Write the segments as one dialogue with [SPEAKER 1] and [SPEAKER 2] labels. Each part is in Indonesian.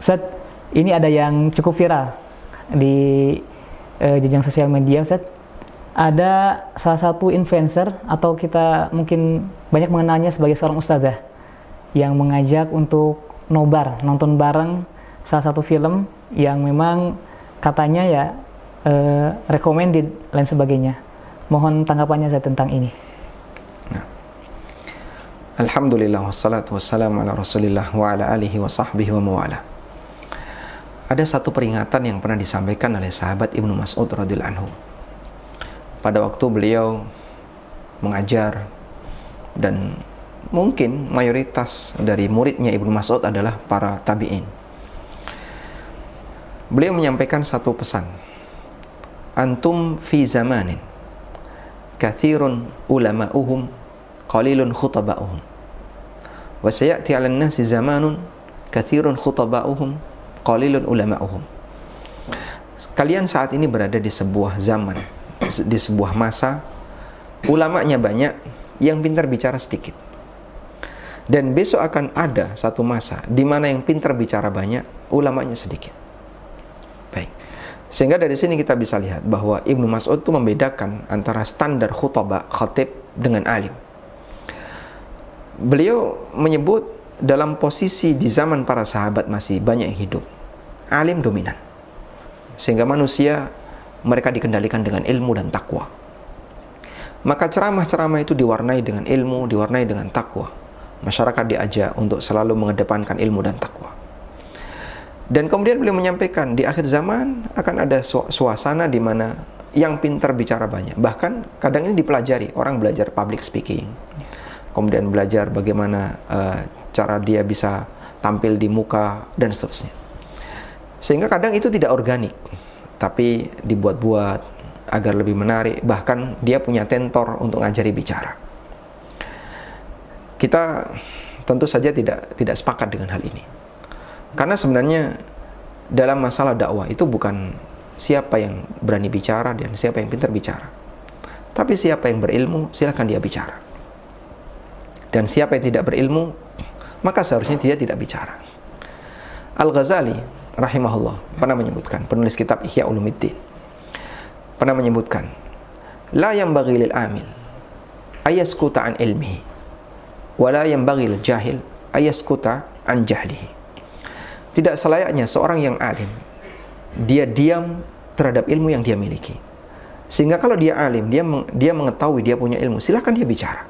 [SPEAKER 1] Ustaz, ini ada yang cukup viral di jenjang sosial media, Ustaz. Ada salah satu influencer atau kita mungkin banyak mengenalnya sebagai seorang ustazah yang mengajak untuk nobar, nonton bareng salah satu film yang memang katanya ya recommended lain sebagainya. Mohon tanggapannya Ustaz tentang ini.
[SPEAKER 2] Alhamdulillah wassalatu wassalamu ala Rasulillah wa ala alihi wa sahbihi wa mawala. Ada satu peringatan yang pernah disampaikan oleh sahabat Ibnu Mas'ud radhiyallahu anhu. Pada waktu beliau mengajar, dan mungkin mayoritas dari muridnya Ibnu Mas'ud adalah para tabi'in. Beliau menyampaikan satu pesan. Antum fi zamanin kathirun ulama'uhum qalilun khutaba'uhum. Wa sayati 'alan nasi zamanun kathirun khutaba'uhum qalilun ulama'uhum. Kalian saat ini berada di sebuah zaman, di sebuah masa, ulamanya banyak, yang pintar bicara sedikit. Dan besok akan ada satu masa di mana yang pintar bicara banyak, ulamanya sedikit. Baik. Sehingga dari sini kita bisa lihat bahwa Ibnu Mas'ud itu membedakan antara standar khutbah khatib dengan alim. Beliau menyebut dalam posisi di zaman para sahabat masih banyak yang hidup, alim dominan. Sehingga manusia mereka dikendalikan dengan ilmu dan takwa. Maka ceramah-ceramah itu diwarnai dengan ilmu, diwarnai dengan takwa. Masyarakat diajak untuk selalu mengedepankan ilmu dan takwa. Dan kemudian beliau menyampaikan di akhir zaman akan ada suasana di mana yang pintar bicara banyak. Bahkan kadang ini dipelajari, orang belajar public speaking, kemudian belajar bagaimana cara dia bisa tampil di muka dan seterusnya. Sehingga kadang itu tidak organik, tapi dibuat-buat agar lebih menarik. Bahkan dia punya tentor untuk ngajari bicara. Kita tentu saja tidak sepakat dengan hal ini. Karena sebenarnya dalam masalah dakwah itu bukan siapa yang berani bicara dan siapa yang pintar bicara, tapi siapa yang berilmu, silakan dia bicara. Dan siapa yang tidak berilmu, maka seharusnya dia tidak bicara. Al-Ghazali rahimahullah pernah menyebutkan, penulis kitab Ihya Ulumuddin, pernah menyebutkan, la yanbaghi lil amil ayaskuta an ilmihi wa la yanbaghi lil jahil ayaskuta an jahlihi. Tidak selayaknya seorang yang alim dia diam terhadap ilmu yang dia miliki. Sehingga kalau dia alim, dia mengetahui dia punya ilmu, silakan dia bicara.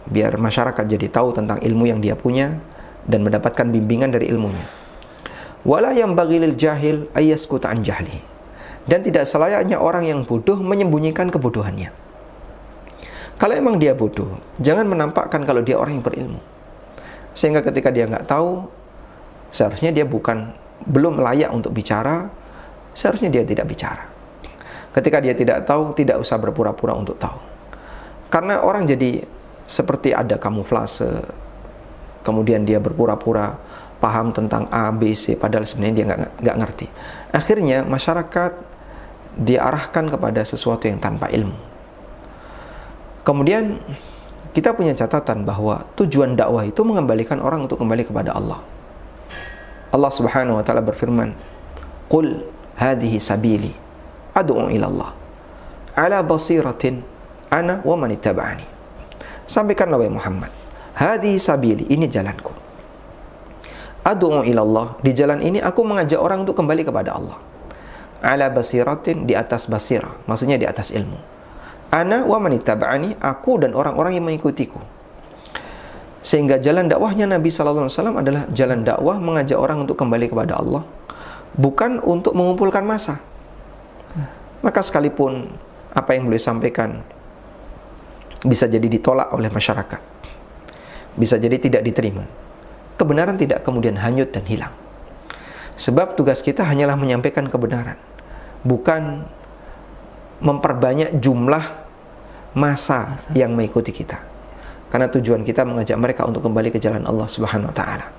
[SPEAKER 2] Biar masyarakat jadi tahu tentang ilmu yang dia punya dan mendapatkan bimbingan dari ilmunya. Wala yanbaghi lil jahil ayyaskuta an jahlihi. Dan tidak selayaknya orang yang bodoh menyembunyikan kebodohannya. Kalau emang dia bodoh, jangan menampakkan kalau dia orang yang berilmu. Sehingga ketika dia nggak tahu, seharusnya dia belum layak untuk bicara, seharusnya dia tidak bicara. Ketika dia tidak tahu, tidak usah berpura-pura untuk tahu. Karena orang jadi seperti ada kamuflase, kemudian dia berpura-pura paham tentang A, B, C, padahal sebenarnya dia nggak ngerti. Akhirnya masyarakat diarahkan kepada sesuatu yang tanpa ilmu. Kemudian kita punya catatan bahwa tujuan dakwah itu mengembalikan orang untuk kembali kepada Allah. Allah Subhanahu wa taala berfirman, "Qul hadhihi sabili ad'u ila Allah ala basiratin ana wa man ittaba'ani." Sampaikanlah wahai Muhammad, hadhihi sabili, ini jalanku. Ad'u ila Allah, di jalan ini aku mengajak orang untuk kembali kepada Allah. Ala basiratin, di atas basirah, maksudnya di atas ilmu. Ana wa man ittaba'ani, aku dan orang-orang yang mengikutiku. Sehingga jalan dakwahnya Nabi sallallahu alaihi wasallam adalah jalan dakwah mengajak orang untuk kembali kepada Allah, bukan untuk mengumpulkan massa. Maka sekalipun apa yang beliau sampaikan bisa jadi ditolak oleh masyarakat, bisa jadi tidak diterima, kebenaran tidak kemudian hanyut dan hilang. Sebab tugas kita hanyalah menyampaikan kebenaran, bukan memperbanyak jumlah massa yang mengikuti kita. Karena tujuan kita mengajak mereka untuk kembali ke jalan Allah Subhanahu wa taala.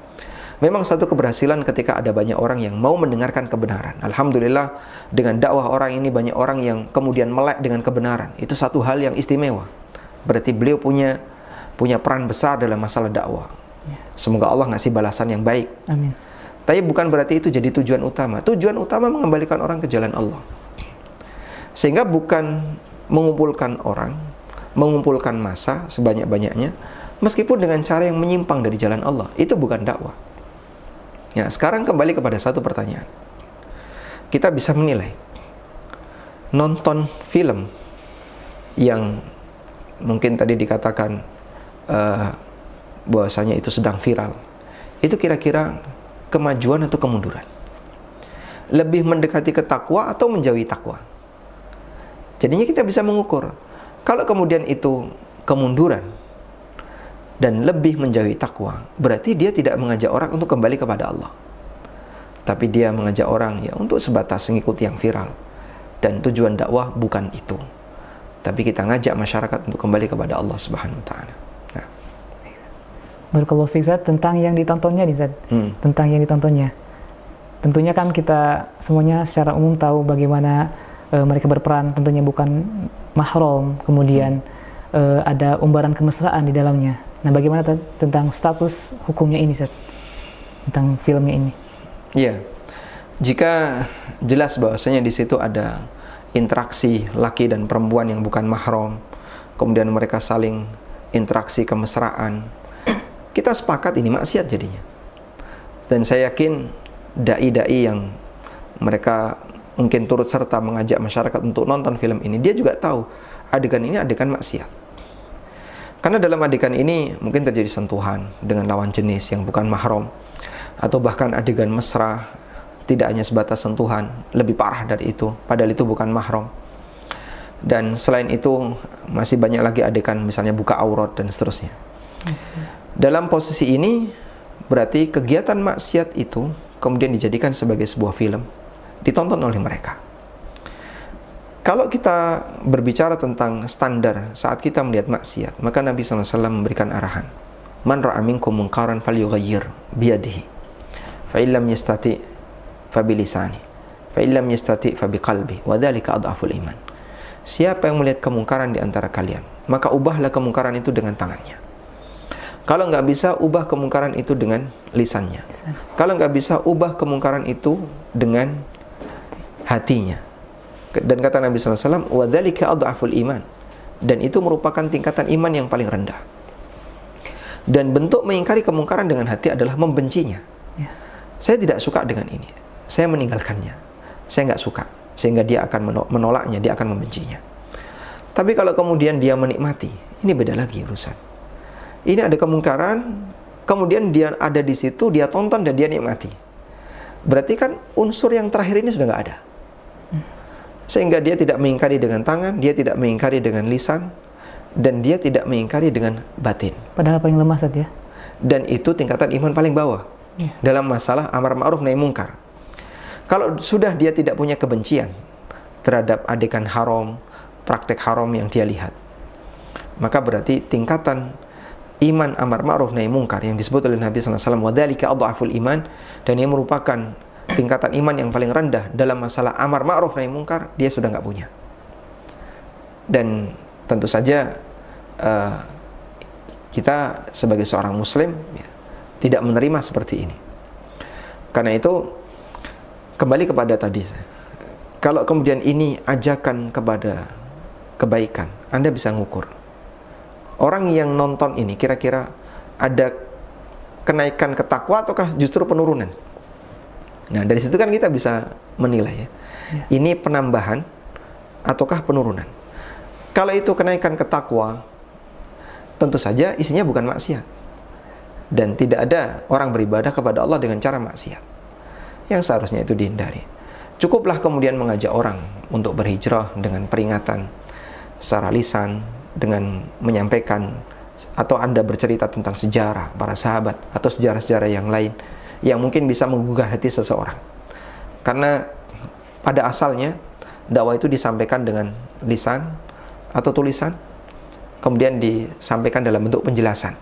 [SPEAKER 2] Memang satu keberhasilan ketika ada banyak orang yang mau mendengarkan kebenaran. Alhamdulillah, dengan dakwah orang ini banyak orang yang kemudian melek dengan kebenaran. Itu satu hal yang istimewa. Berarti beliau punya peran besar dalam masalah dakwah. Semoga Allah ngasih balasan yang baik.
[SPEAKER 1] Amin.
[SPEAKER 2] Tapi bukan berarti itu jadi tujuan utama. Tujuan utama mengembalikan orang ke jalan Allah. Sehingga bukan mengumpulkan orang, mengumpulkan massa sebanyak-banyaknya, meskipun dengan cara yang menyimpang dari jalan Allah. Itu bukan dakwah. Ya, sekarang kembali kepada satu pertanyaan. Kita bisa menilai, nonton film yang mungkin tadi dikatakan bahwasanya itu sedang viral, itu kira-kira kemajuan atau kemunduran? Lebih mendekati ke takwa atau menjauhi takwa? Jadinya kita bisa mengukur. Kalau kemudian itu kemunduran dan lebih menjauhi takwa, berarti dia tidak mengajak orang untuk kembali kepada Allah, tapi dia mengajak orang ya untuk sebatas mengikuti yang viral. Dan tujuan dakwah bukan itu, tapi kita ngajak masyarakat untuk kembali kepada Allah Subhanahu wa taala. Nah.
[SPEAKER 1] Barakallahu fiik, Zat, tentang yang ditontonnya nih, Zat. Tentang yang ditontonnya. Tentunya kan kita semuanya secara umum tahu bagaimana mereka berperan, tentunya bukan mahram, kemudian ada umbaran kemesraan di dalamnya. Nah, bagaimana tentang status hukumnya ini, Zat? Tentang filmnya ini?
[SPEAKER 2] Iya. Jika jelas bahwasanya di situ ada interaksi laki dan perempuan yang bukan mahram, kemudian mereka saling interaksi kemesraan, kita sepakat ini maksiat jadinya. Dan saya yakin dai-dai yang mereka mungkin turut serta mengajak masyarakat untuk nonton film ini, dia juga tahu adegan ini adegan maksiat. Karena dalam adegan ini mungkin terjadi sentuhan dengan lawan jenis yang bukan mahram, atau bahkan adegan mesra, tidak hanya sebatas sentuhan, lebih parah dari itu, padahal itu bukan mahram. Dan selain itu masih banyak lagi adegan misalnya buka aurat dan seterusnya. Dalam posisi ini berarti kegiatan maksiat itu kemudian dijadikan sebagai sebuah film, ditonton oleh mereka. Kalau kita berbicara tentang standar saat kita melihat maksiat, maka Nabi SAW memberikan arahan, man ra'a minkum munkaran falyughayyir biyadihi, fa illam yastati' fabilisani, fa illam yastati' fabiqalbi, wa dzalika adhaful iman. Siapa yang melihat kemungkaran di antara kalian, maka ubahlah kemungkaran itu dengan tangannya. Kalau nggak bisa, ubah kemungkaran itu dengan lisannya. Kalau nggak bisa, ubah kemungkaran itu dengan hatinya. Dan kata Nabi SAW, wa dzalika adhaful iman. Dan itu merupakan tingkatan iman yang paling rendah. Dan bentuk mengingkari kemungkaran dengan hati adalah membencinya. Saya tidak suka dengan ini, saya meninggalkannya, saya nggak suka, sehingga dia akan menolaknya, dia akan membencinya. Tapi kalau kemudian dia menikmati, ini beda lagi urusan. Ini ada kemungkaran, kemudian dia ada di situ, dia tonton dan dia nikmati. Berarti kan unsur yang terakhir ini sudah nggak ada. Sehingga dia tidak mengingkari dengan tangan, dia tidak mengingkari dengan lisan, dan dia tidak mengingkari dengan batin.
[SPEAKER 1] Padahal paling lemah, Zat, ya.
[SPEAKER 2] Dan itu tingkatan iman paling bawah dalam masalah amar ma'ruf nahi mungkar. Kalau sudah dia tidak punya kebencian terhadap adegan haram, praktek haram yang dia lihat, maka berarti tingkatan iman amar ma'ruf nahi mungkar yang disebut oleh Nabi SAW, wa dzalika adhaful iman, dan ini merupakan tingkatan iman yang paling rendah dalam masalah amar ma'ruf nahi mungkar, dia sudah nggak punya. Dan tentu saja kita sebagai seorang muslim ya, tidak menerima seperti ini. Karena itu kembali kepada tadi, kalau kemudian ini ajakan kepada kebaikan, Anda bisa ngukur orang yang nonton ini kira-kira ada kenaikan ke takwa ataukah justru penurunan. Nah, dari situ kan kita bisa menilai ya, ini penambahan ataukah penurunan. Kalau itu kenaikan ke takwa, tentu saja isinya bukan maksiat, dan tidak ada orang beribadah kepada Allah dengan cara maksiat yang seharusnya itu dihindari. Cukuplah kemudian mengajak orang untuk berhijrah dengan peringatan secara lisan, dengan menyampaikan, atau Anda bercerita tentang sejarah para sahabat atau sejarah-sejarah yang lain yang mungkin bisa menggugah hati seseorang. Karena pada asalnya dakwah itu disampaikan dengan lisan atau tulisan, kemudian disampaikan dalam bentuk penjelasan.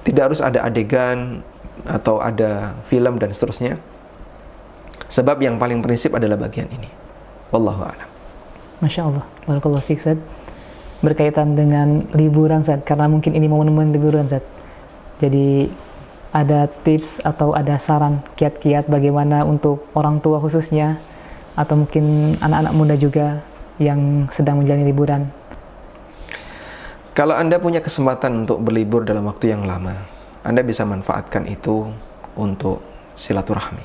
[SPEAKER 2] Tidak harus ada adegan atau ada film dan seterusnya. Sebab yang paling prinsip adalah bagian ini. Wallahu a'lam.
[SPEAKER 1] Masya Allah, barakallahu fiik, Zat. Berkaitan dengan liburan, Zat, karena mungkin ini momen-momen liburan, Zat. Jadi ada tips atau ada saran kiat-kiat bagaimana untuk orang tua khususnya atau mungkin anak-anak muda juga yang sedang menjalani liburan?
[SPEAKER 2] Kalau Anda punya kesempatan untuk berlibur dalam waktu yang lama, Anda bisa manfaatkan itu untuk silaturahmi.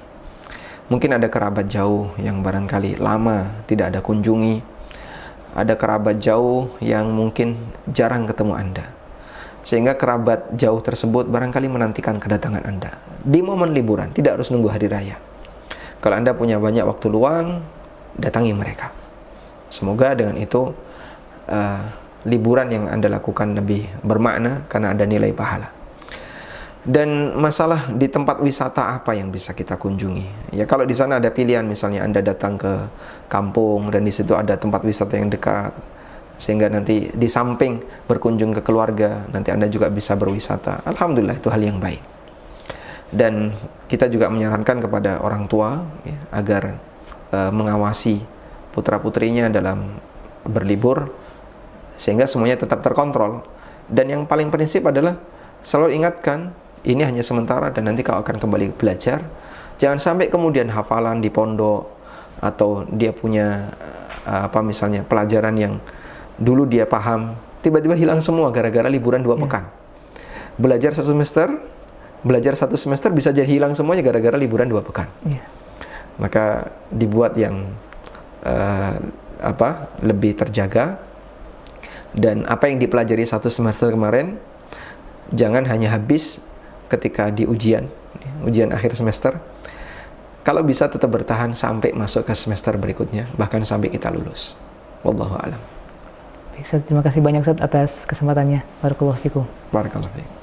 [SPEAKER 2] Mungkin ada kerabat jauh yang barangkali lama tidak ada kunjungi, ada kerabat jauh yang mungkin jarang ketemu Anda, sehingga kerabat jauh tersebut barangkali menantikan kedatangan Anda di momen liburan, tidak harus nunggu hari raya. Kalau Anda punya banyak waktu luang, datangi mereka. Semoga dengan itu liburan yang Anda lakukan lebih bermakna karena ada nilai pahala. Dan masalah di tempat wisata apa yang bisa kita kunjungi? Ya kalau di sana ada pilihan, misalnya Anda datang ke kampung dan di situ ada tempat wisata yang dekat, sehingga nanti di samping berkunjung ke keluarga, nanti Anda juga bisa berwisata. Alhamdulillah, itu hal yang baik. Dan kita juga menyarankan kepada orang tua ya, agar mengawasi putra-putrinya dalam berlibur, sehingga semuanya tetap terkontrol. Dan yang paling prinsip adalah selalu ingatkan, ini hanya sementara dan nanti kau akan kembali belajar. Jangan sampai kemudian hafalan di pondok atau dia punya misalnya pelajaran yang dulu dia paham, tiba-tiba hilang semua gara-gara liburan 2 pekan. Belajar 1 semester bisa jadi hilang semuanya gara-gara liburan 2 pekan. Maka dibuat yang lebih terjaga, dan apa yang dipelajari 1 semester kemarin jangan hanya habis ketika di ujian akhir semester. Kalau bisa tetap bertahan sampai masuk ke semester berikutnya, bahkan sampai kita lulus. Wallahu a'lam.
[SPEAKER 1] Terima kasih banyak Ustaz atas kesempatannya. Barakallahu fikum.
[SPEAKER 2] Barakallahu fikum.